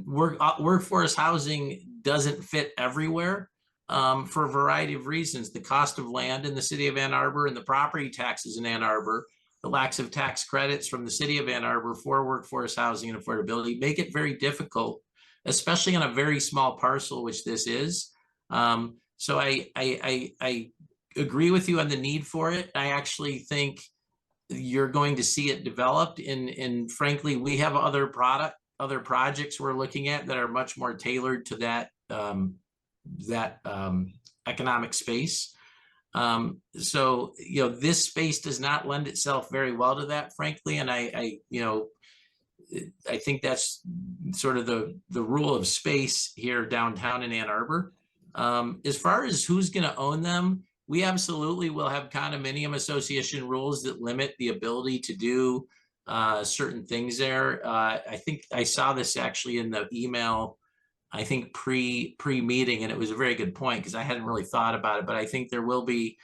Workforce housing doesn't fit everywhere for a variety of reasons. The cost of land in the city of Ann Arbor and the property taxes in Ann Arbor, the lacks of tax credits from the city of Ann Arbor for workforce housing and affordability make it very difficult, especially on a very small parcel, which this is. So I agree with you on the need for it. I actually think you're going to see it developed, and frankly, we have other projects we're looking at that are much more tailored to that economic space. So this space does not lend itself very well to that, frankly, and I think that's sort of the rule of space here downtown in Ann Arbor. As far as who's going to own them, we absolutely will have condominium association rules that limit the ability to do certain things there. I think I saw this actually in the email, I think pre-meeting, and it was a very good point because I hadn't really thought about it, but I think there will be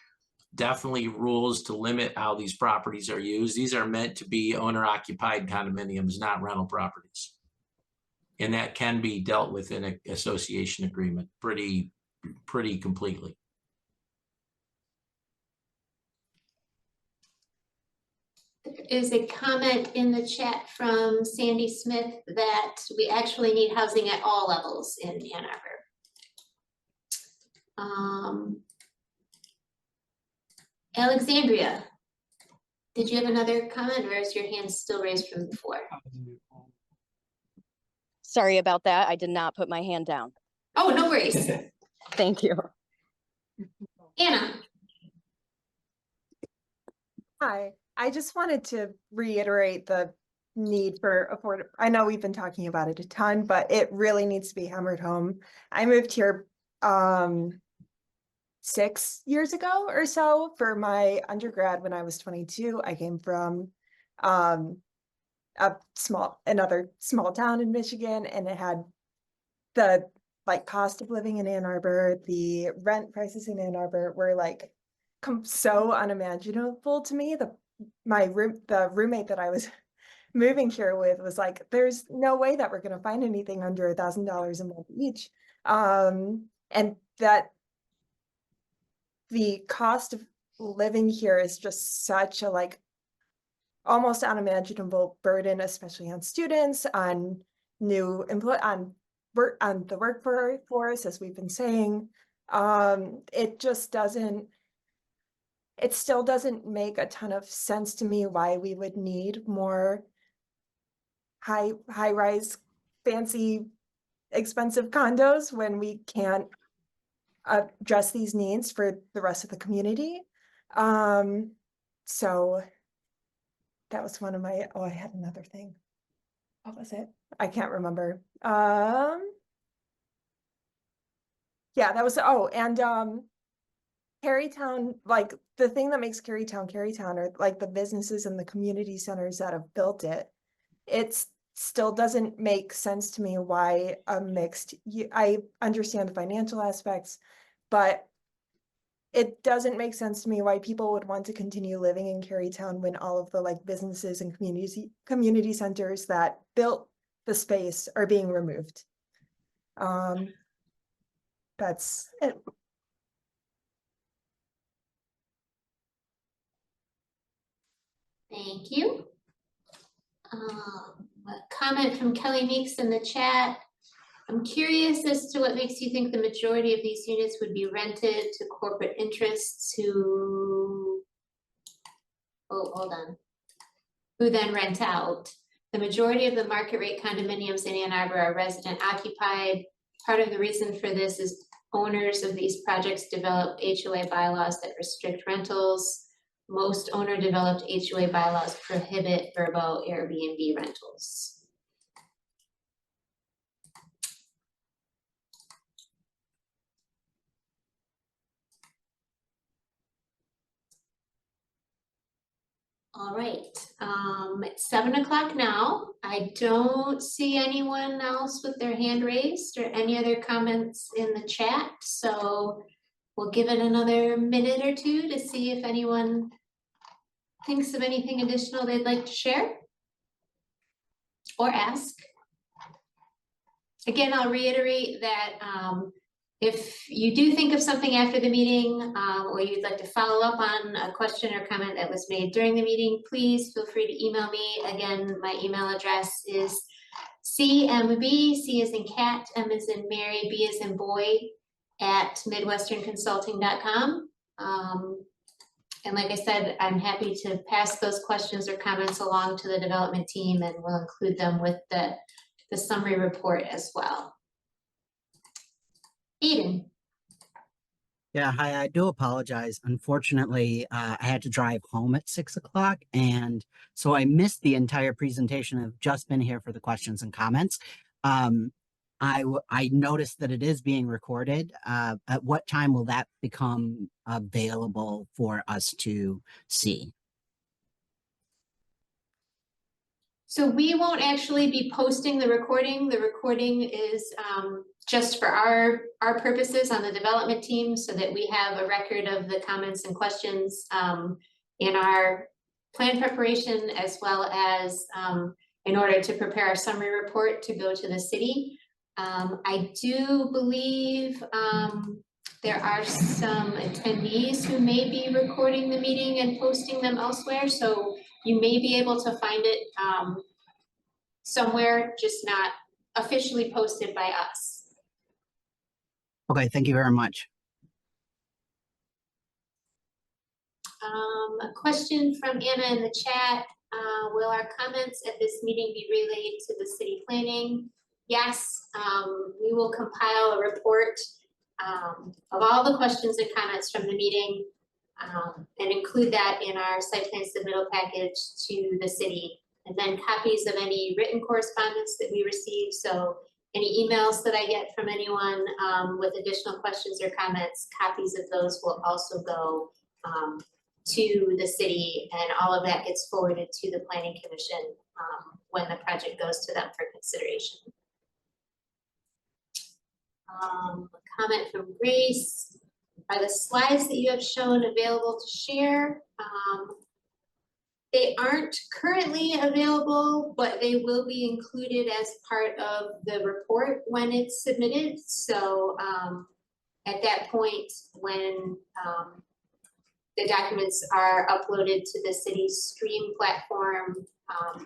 definitely rules to limit how these properties are used. These are meant to be owner-occupied condominiums, not rental properties. And that can be dealt with in an association agreement pretty completely. There is a comment in the chat from Sandy Smith that we actually need housing at all levels in Ann Arbor. Alexandria, did you have another comment, or is your hand still raised from before? Sorry about that. I did not put my hand down. Oh, no worries. Thank you. Anna. Hi, I just wanted to reiterate the need for affordable. I know we've been talking about it a ton, but it really needs to be hammered home. I moved here 6 years ago or so for my undergrad when I was 22. I came from another small town in Michigan, and it had the cost of living in Ann Arbor, the rent prices in Ann Arbor were so unimaginable to me. The roommate that I was moving here with was like, there's no way that we're going to find anything under $1,000 a month each. And that the cost of living here is just such a almost unimaginable burden, especially on students, on new on the workforce, as we've been saying. It still doesn't make a ton of sense to me why we would need more high-rise, fancy, expensive condos when we can't address these needs for the rest of the community. So that was one of my, I had another thing. What was it? I can't remember. Yeah, that was, and Carytown, the thing that makes Carytown are the businesses and the community centers that have built it. It still doesn't make sense to me why a mixed, I understand the financial aspects, but it doesn't make sense to me why people would want to continue living in Carytown when all of the businesses and community centers that built the space are being removed. That's it. Thank you. A comment from Kelly Meeks in the chat. I'm curious as to what makes you think the majority of these units would be rented to corporate interests who, oh, hold on, who then rent out. The majority of the market rate condominiums in Ann Arbor are resident occupied. Part of the reason for this is owners of these projects develop HOA bylaws that restrict rentals. Most owner developed HOA bylaws prohibit verbo Airbnb rentals. All right, it's 7 o'clock now. I don't see anyone else with their hand raised or any other comments in the chat. So we'll give it another minute or two to see if anyone thinks of anything additional they'd like to share or ask. Again, I'll reiterate that if you do think of something after the meeting or you'd like to follow up on a question or comment that was made during the meeting, please feel free to email me. Again, my email address is CMB, C as in cat, M as in Mary, B as in boy, at midwesternconsulting.com. And like I said, I'm happy to pass those questions or comments along to the development team, and we'll include them with the summary report as well. Eden. Yeah, hi, I do apologize. Unfortunately, I had to drive home at 6 o'clock, and so I missed the entire presentation. I've just been here for the questions and comments. I noticed that it is being recorded. At what time will that become available for us to see? So we won't actually be posting the recording. The recording is just for our purposes on the development team, so that we have a record of the comments and questions in our plan preparation, as well as in order to prepare our summary report to go to the city. I do believe there are some attendees who may be recording the meeting and posting them elsewhere, so you may be able to find it somewhere, just not officially posted by us. Okay, thank you very much. A question from Anna in the chat. Will our comments at this meeting be relayed to the city planning? Yes, we will compile a report of all the questions and comments from the meeting and include that in our site plan submittal package to the city, and then copies of any written correspondence that we receive. So any emails that I get from anyone with additional questions or comments, copies of those will also go to the city, and all of that gets forwarded to the Planning Commission when the project goes to them for consideration. A comment from Grace. Are the slides that you have shown available to share? They aren't currently available, but they will be included as part of the report when it's submitted. So at that point, when the documents are uploaded to the city's stream platform,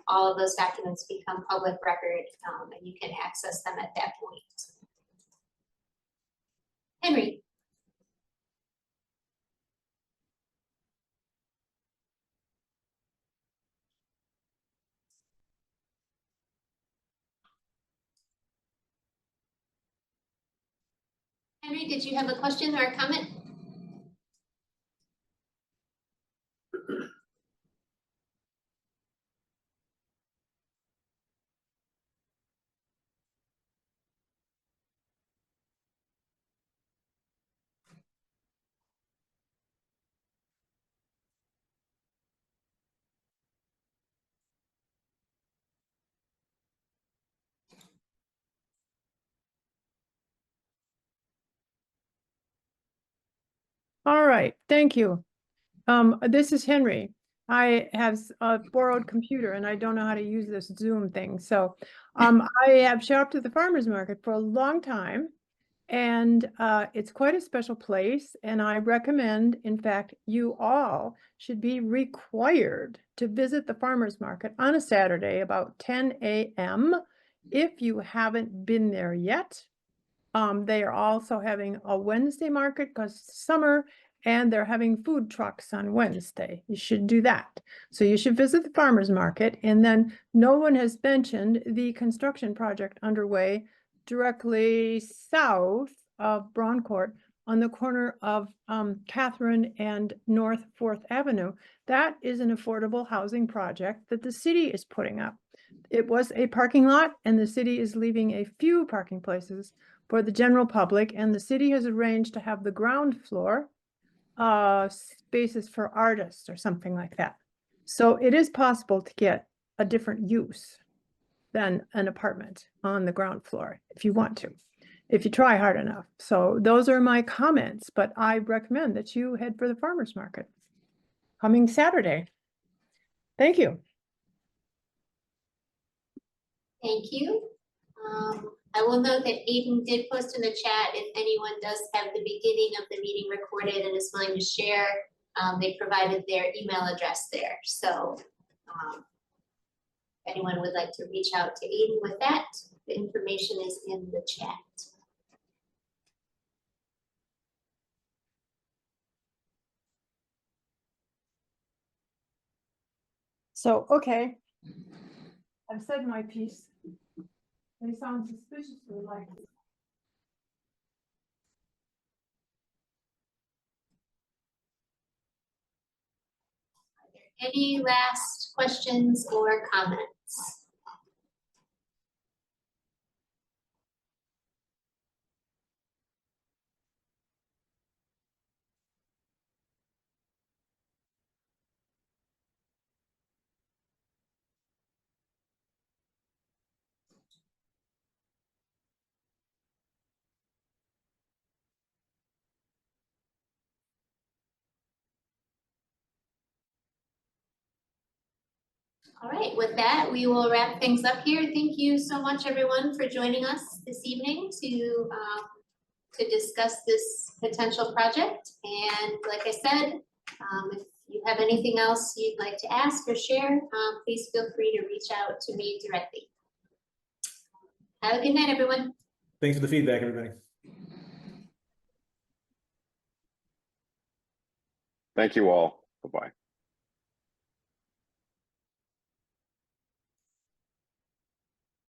all of those documents become public record, and you can access them at that point. Henry. Henry, did you have a question or a comment? All right, thank you. This is Henry. I have a borrowed computer and I don't know how to use this Zoom thing. So I have shopped at the farmer's market for a long time. And it's quite a special place, and I recommend, in fact, you all should be required to visit the farmer's market on a Saturday about 10 a.m. if you haven't been there yet. They are also having a Wednesday market because it's summer, and they're having food trucks on Wednesday. You should do that. So you should visit the farmer's market, and then no one has mentioned the construction project underway directly south of Braun Court on the corner of Catherine and North 4th Avenue. That is an affordable housing project that the city is putting up. It was a parking lot, and the city is leaving a few parking places for the general public, and the city has arranged to have the ground floor spaces for artists or something like that. So it is possible to get a different use than an apartment on the ground floor if you want to, if you try hard enough. So those are my comments, but I recommend that you head for the farmer's market coming Saturday. Thank you. Thank you. I will note that Aiden did post in the chat if anyone does have the beginning of the meeting recorded and is willing to share. They provided their email address there. So if anyone would like to reach out to Aiden with that, the information is in the chat. So, okay, I've said my piece. They sound suspiciously like it. Any last questions or comments? All right, with that, we will wrap things up here. Thank you so much, everyone, for joining us this evening to discuss this potential project. And like I said, if you have anything else you'd like to ask or share, please feel free to reach out to me directly. Have a good night, everyone. Thanks for the feedback, everybody. Thank you all. Bye-bye.